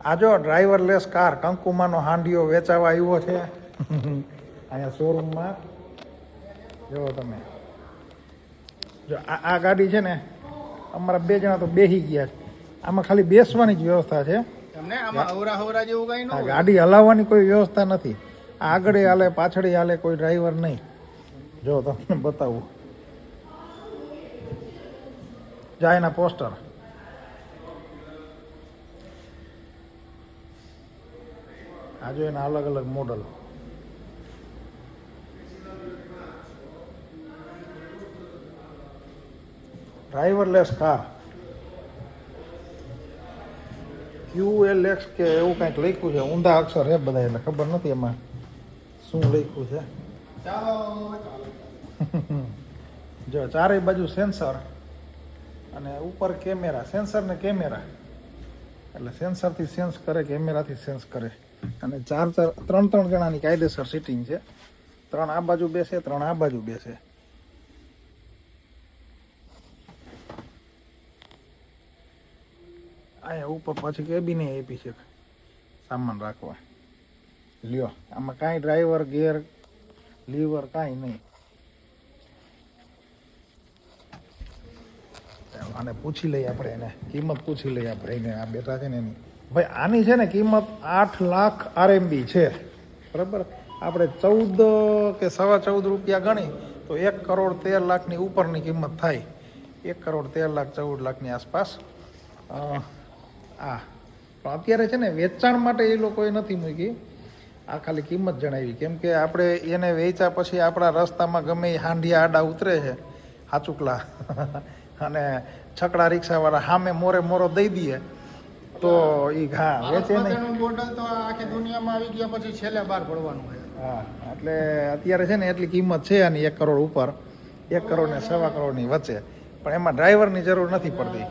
આ જો driverless car કંકુમાનો હાંડિયો વેચાવા આવ્યો છે અહીંયા શોરૂમમાં. જો તમે જો આ ગાડી છે ને, અમારા 2 જણા તો બેસી ગયા છે. આમાં ખાલી બેસવાની જ વ્યવસ્થા છે. ગાડી હલાવવાની કોઈ વ્યવસ્થા નથી. આગળ હાલે પાછળ હાલે, કોઈ ડ્રાઈવર નહીં. જો તમને બતાવું, જાય એના પોસ્ટર. આ જો એના અલગ અલગ મોડલ. ડ્રાઈવરલેસ કાર QLX કે એવું કંઈક લખ્યું છે. ઊંધા અક્ષર છે બધા, એટલે ખબર નથી એમાં શું લખ્યું છે. જો ચારેય બાજુ સેન્સર અને ઉપર કેમેરા. સેન્સર ને કેમેરા, એટલે સેન્સરથી સેન્સ કરે, કેમેરાથી સેન્સ કરે. અને 3 જણાની કાયદેસર સીટિંગ છે. 3 આ બાજુ બેસે, 3 આ બાજુ બેસે. અહીંયા ઉપર પછી કેબિને આપી છે સામાન રાખવા. લ્યો, આમાં કાંઈ ડ્રાઈવર, ગેર, લીવર કાંઈ નહીં. આને પૂછી લઈએ આપણે, એને કિંમત પૂછી લઈએ આપણે. એને આ બેઠા છે ને એની. ભાઈ આની છે ને કિંમત 8 લાખ RMB છે, બરાબર. આપણે 14 કે 14.25 રૂપિયા ગણી તો 1,13,00,000ની ઉપરની કિંમત થાય. 1,13,14,00,000ની આસપાસ. પણ અત્યારે છે ને વેચાણ માટે એ લોકોએ નથી મૂકી, આ ખાલી કિંમત જણાવી. કેમ કે આપણે એને વેચ્યા પછી આપણા રસ્તામાં ગમે એ હાંડિયા આડા ઉતરે છે હાચુકલા અને છકડા રિક્ષાવાળા સામે મોરો દઈ દઈએ તો એ વેચે નહીં. બોટલ તો આખી દુનિયામાં આવી ગયા પછી છેલ્લે બહાર પડવાનું હોય. હા, એટલે અત્યારે છે ને એટલી કિંમત છે આની 1 કરોડ ઉપર, 1 કરોડ ને 1.25 કરોડની વચ્ચે. પણ એમાં ડ્રાઈવરની જરૂર નથી પડતી.